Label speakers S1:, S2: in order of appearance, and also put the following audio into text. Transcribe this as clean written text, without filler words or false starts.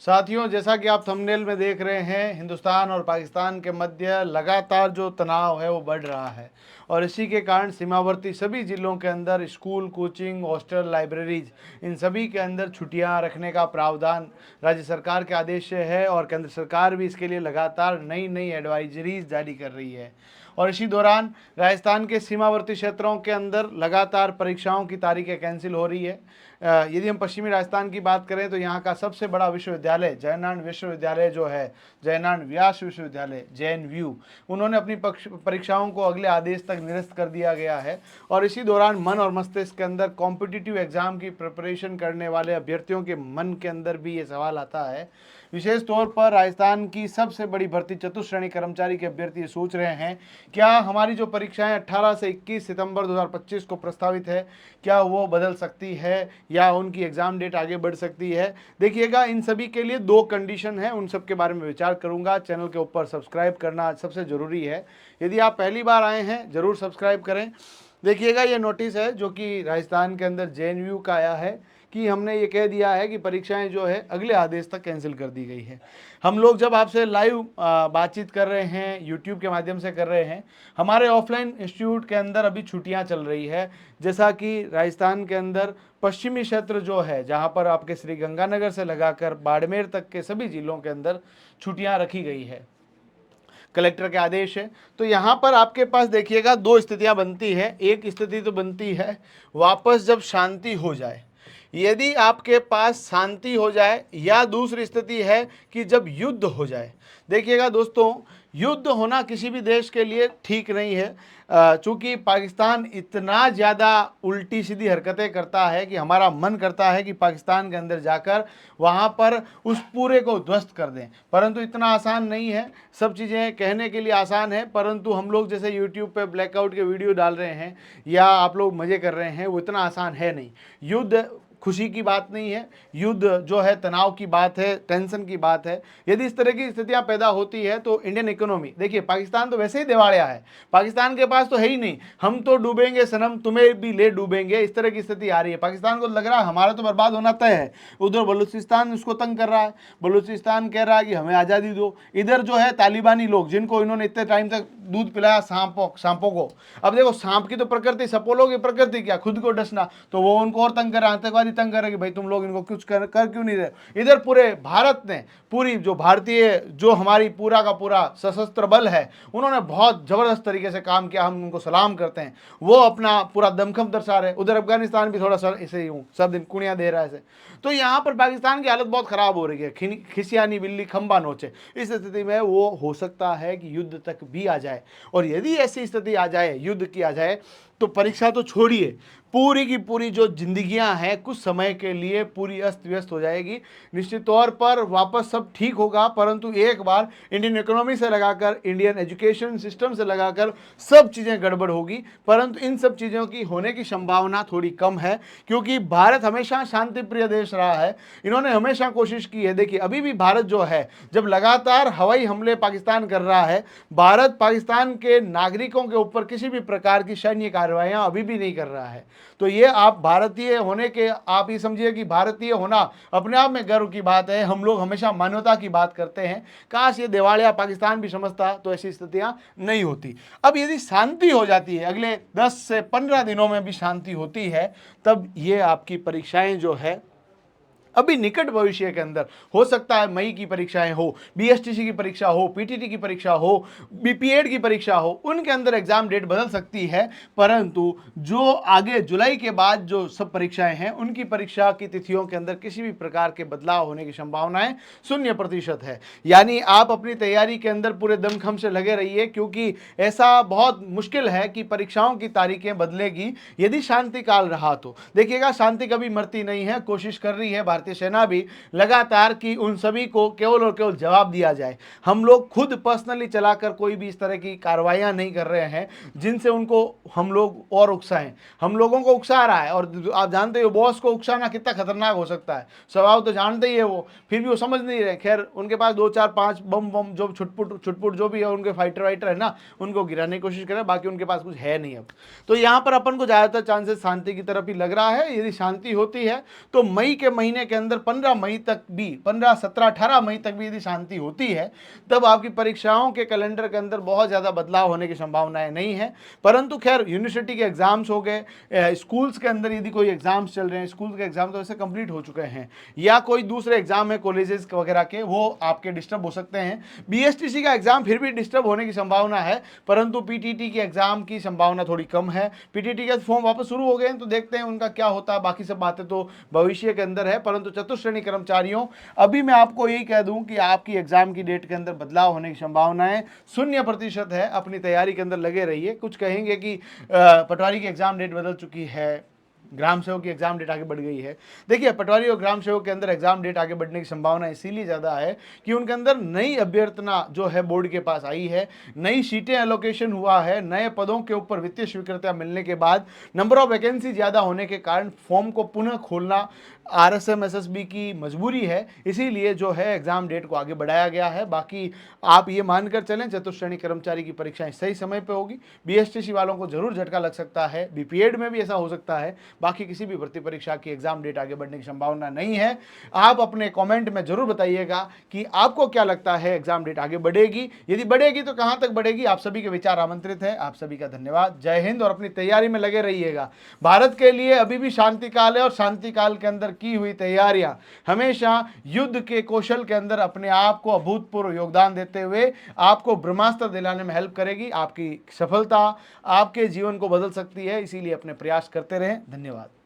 S1: साथियों, जैसा कि आप थंबनेल में देख रहे हैं, हिंदुस्तान और पाकिस्तान के मध्य लगातार जो तनाव है वो बढ़ रहा है और इसी के कारण सीमावर्ती सभी ज़िलों के अंदर स्कूल, कोचिंग, हॉस्टल, लाइब्रेरीज इन सभी के अंदर छुट्टियां रखने का प्रावधान राज्य सरकार के आदेश से है और केंद्र सरकार भी इसके लिए लगातार नई नई एडवाइजरीज जारी कर रही है। और इसी दौरान राजस्थान के सीमावर्ती क्षेत्रों के अंदर लगातार परीक्षाओं की तारीखें कैंसिल हो रही है। यदि हम पश्चिमी राजस्थान की बात करें तो यहाँ का सबसे बड़ा विश्वविद्यालय जयनारायण विश्वविद्यालय जो है, जयनारायण व्यास विश्वविद्यालय JNVU, उन्होंने अपनी परीक्षाओं को अगले आदेश तक निरस्त कर दिया गया है। और इसी दौरान मन और मस्तिष्क के अंदर कॉम्पिटिटिव एग्जाम की प्रिपरेशन करने वाले अभ्यर्थियों के मन के अंदर भी ये सवाल आता है। विशेष तौर पर राजस्थान की सबसे बड़ी भर्ती चतुश्रेणी कर्मचारी के अभ्यर्थी सोच रहे हैं, क्या हमारी जो परीक्षाएं 18 से 21 सितंबर 2025 को प्रस्तावित है, क्या वो बदल सकती है या उनकी एग्ज़ाम डेट आगे बढ़ सकती है। देखिएगा, इन सभी के लिए 2 कंडीशन है, उन सब के बारे में विचार करूंगा। चैनल के ऊपर सब्सक्राइब करना सबसे ज़रूरी है। यदि आप पहली बार आए हैं, ज़रूर सब्सक्राइब करें। देखिएगा, ये नोटिस है जो कि राजस्थान के अंदर JNVU का आया है कि हमने ये कह दिया है कि परीक्षाएं जो है अगले आदेश तक कैंसिल कर दी गई है। हम लोग जब आपसे लाइव बातचीत कर रहे हैं, यूट्यूब के माध्यम से कर रहे हैं, हमारे ऑफलाइन इंस्टीट्यूट के अंदर अभी छुट्टियां चल रही है। जैसा कि राजस्थान के अंदर पश्चिमी क्षेत्र जो है, जहां पर आपके श्री गंगानगर से लगाकर बाड़मेर तक के सभी जिलों के अंदर छुट्टियां रखी गई है, कलेक्टर के आदेश है। तो यहाँ पर आपके पास देखिएगा 2 स्थितियाँ बनती है। एक स्थिति तो बनती है वापस जब शांति हो जाए, यदि आपके पास शांति हो जाए, या दूसरी स्थिति है कि जब युद्ध हो जाए। देखिएगा दोस्तों, युद्ध होना किसी भी देश के लिए ठीक नहीं है। चूँकि पाकिस्तान इतना ज़्यादा उल्टी सीधी हरकतें करता है कि हमारा मन करता है कि पाकिस्तान के अंदर जाकर वहाँ पर उस पूरे को ध्वस्त कर दें, परंतु इतना आसान नहीं है। सब चीज़ें कहने के लिए आसान है, परंतु हम लोग जैसे यूट्यूब पे ब्लैकआउट के वीडियो डाल रहे हैं या आप लोग मज़े कर रहे हैं, वो इतना आसान है नहीं। युद्ध खुशी की बात नहीं है, युद्ध जो है तनाव की बात है, टेंशन की बात है। यदि इस तरह की स्थितियां पैदा होती है तो इंडियन इकोनॉमी, देखिए पाकिस्तान तो वैसे ही दिवालिया है, पाकिस्तान के पास तो है ही नहीं, हम तो डूबेंगे सनम, तुम्हें भी ले डूबेंगे, इस तरह की स्थिति आ रही है। पाकिस्तान को लग रहा है हमारा तो बर्बाद होना तय है। उधर बलूचिस्तान उसको तंग कर रहा है, बलूचिस्तान कह रहा है कि हमें आज़ादी दो। इधर जो है तालिबानी लोग, जिनको इन्होंने इतने टाइम तक दूध पिलाया सांपों को, अब देखो सांप की तो प्रकृति, सपोलों की प्रकृति क्या, खुद को डसना, तो वो उनको और तंग कर रहे हैं, आतंकवादी तंग कर रहे हैं कि भाई तुम लोग इनको कुछ कर क्यों नहीं रहे। इधर पूरे भारत ने, पूरी जो भारतीय, जो हमारी पूरा का पूरा सशस्त्र बल है, उन्होंने बहुत जबरदस्त तरीके से काम किया, हम उनको सलाम करते हैं, वो अपना पूरा दमखम दर्शा रहे। उधर अफगानिस्तान भी थोड़ा सा ऐसे ही हूँ, सब दिन कुणियाँ दे रहा है ऐसे। तो यहाँ पर पाकिस्तान की हालत बहुत खराब हो रही है, खिसियानी बिल्ली खंबा नोचे। इस स्थिति में वो हो सकता है कि युद्ध तक भी आ जाए, और यदि ऐसी स्थिति आ जाए, युद्ध की आ जाए, तो परीक्षा तो छोड़िए, पूरी की पूरी जो जिंदगियां हैं कुछ समय के लिए पूरी अस्त व्यस्त हो जाएगी। निश्चित तौर पर वापस सब ठीक होगा, परंतु एक बार इंडियन इकोनॉमी से लगाकर, इंडियन एजुकेशन सिस्टम से लगाकर सब चीज़ें गड़बड़ होगी। परंतु इन सब चीज़ों की होने की संभावना थोड़ी कम है, क्योंकि भारत हमेशा शांति प्रिय देश रहा है। इन्होंने हमेशा कोशिश की है। देखिए अभी भी भारत जो है, जब लगातार हवाई हमले पाकिस्तान कर रहा है, भारत पाकिस्तान के नागरिकों के ऊपर किसी भी प्रकार की सैन्य कार्रवाइयाँ अभी भी नहीं कर रहा है। तो ये आप भारतीय होने के, आप ये समझिए कि भारतीय होना अपने आप में गर्व की बात है। हम लोग हमेशा मानवता की बात करते हैं, काश ये दिवालिया पाकिस्तान भी समझता तो ऐसी स्थितियां नहीं होती। अब यदि शांति हो जाती है, अगले 10 से 15 दिनों में भी शांति होती है, तब ये आपकी परीक्षाएं जो है अभी निकट भविष्य के अंदर हो सकता है मई की परीक्षाएं हो, BSTC की परीक्षा हो, PTT की परीक्षा हो, BPED की परीक्षा हो, उनके अंदर एग्जाम डेट बदल सकती है। परंतु जो आगे जुलाई के बाद जो सब परीक्षाएं हैं, उनकी परीक्षा की तिथियों के अंदर किसी भी प्रकार के बदलाव होने की संभावनाएं 0% है। यानी आप अपनी तैयारी के अंदर पूरे दमखम से लगे रहिए, क्योंकि ऐसा बहुत मुश्किल है कि परीक्षाओं की तारीखें बदलेगी यदि शांति काल रहा तो। देखिएगा, शांति कभी मरती नहीं है, कोशिश कर रही है भारतीय सेना भी लगातार कि उन सभी को केवल और केवल जवाब दिया जाए। हम लोग खुद पर्सनली चलाकर कोई भी इस तरह की कार्रवाइयां नहीं कर रहे हैं जिनसे उनको हम लोग और उकसाएं। हम लोगों को उकसा रहा है, और आप जानते हो बॉस को उकसाना कितना खतरनाक हो सकता है, स्वभाव तो जानते ही है वो, फिर भी वो समझ नहीं रहे। खैर, उनके पास 2 4 5 बम जो छुटपुट जो भी है, उनके फाइटर वाइटर है ना, उनको गिराने की कोशिश करें, बाकी उनके पास कुछ है नहीं। अब तो यहाँ पर अपन को ज़्यादातर चांसेस शांति की तरफ ही लग रहा है। यदि शांति होती है तो मई के महीने के अंदर 15 मई तक भी, 15, 17, 18 मई तक भी यदि शांति होती है, तब आपकी परीक्षाओं के कैलेंडर के अंदर बहुत ज़्यादा बदलाव होने की संभावनाएं नहीं है। परंतु खैर, यूनिवर्सिटी के एग्जाम्स हो गए, स्कूल्स के अंदर यदि कोई एग्जाम्स चल रहे हैं, स्कूल के एग्जाम तो वैसे कंप्लीट हो चुके हैं, या कोई दूसरे एग्जाम है कॉलेजेस वगैरह के, वो आपके डिस्टर्ब हो सकते हैं। बीएसटीसी का एग्जाम फिर भी डिस्टर्ब होने की संभावना है, परंतु पीटीटी के एग्जाम की संभावना थोड़ी कम है। पीटीटी के फॉर्म वापस शुरू हो गए हैं, तो देखते हैं उनका क्या होता है। बाकी सब बातें तो भविष्य के अंदर है। परंतु चतुश्रेणी कर्मचारियों, अभी मैं आपको यही कह दूं कि आपकी एग्जाम की डेट के अंदर बदलाव होने की संभावनाएं 0% है। अपनी तैयारी के अंदर लगे रहिए। कुछ कहेंगे कि पटवारी की एग्जाम डेट बदल चुकी है, ग्राम सेवक की एग्जाम डेट आगे बढ़ गई है। देखिए, पटवारी और ग्राम सेवक के अंदर एग्जाम डेट आगे बढ़ने की संभावना इसीलिए ज़्यादा है कि उनके अंदर नई अभ्यर्थना जो है बोर्ड के पास आई है, नई सीटें एलोकेशन हुआ है, नए पदों के ऊपर वित्तीय स्वीकृतियां मिलने के बाद नंबर ऑफ वैकेंसी ज़्यादा होने के कारण फॉर्म को पुनः खोलना आरएसएम एसएसबी की मजबूरी है। इसीलिए जो है एग्जाम डेट को आगे बढ़ाया गया है। बाकी आप ये मानकर चलें, चतुश्रेणी कर्मचारी की परीक्षाएं सही समय पे होगी। बीएसटीसी वालों को जरूर झटका लग सकता है, बीपीएड में भी ऐसा हो सकता है। बाकी किसी भी भर्ती परीक्षा की एग्जाम डेट आगे बढ़ने की संभावना नहीं है। आप अपने कमेंट में जरूर बताइएगा कि आपको क्या लगता है, एग्जाम डेट आगे बढ़ेगी? यदि बढ़ेगी तो कहां तक बढ़ेगी? आप सभी के विचार आमंत्रित है। आप सभी का धन्यवाद। जय हिंद, और अपनी तैयारी में लगे रहिएगा। भारत के लिए अभी भी शांति काल है, और शांति काल के अंदर की हुई तैयारियां हमेशा युद्ध के कौशल के अंदर अपने आप को अभूतपूर्व योगदान देते हुए आपको ब्रह्मास्त्र दिलाने में हेल्प करेगी। आपकी सफलता आपके जीवन को बदल सकती है, इसीलिए अपने प्रयास करते रहें। धन्यवाद।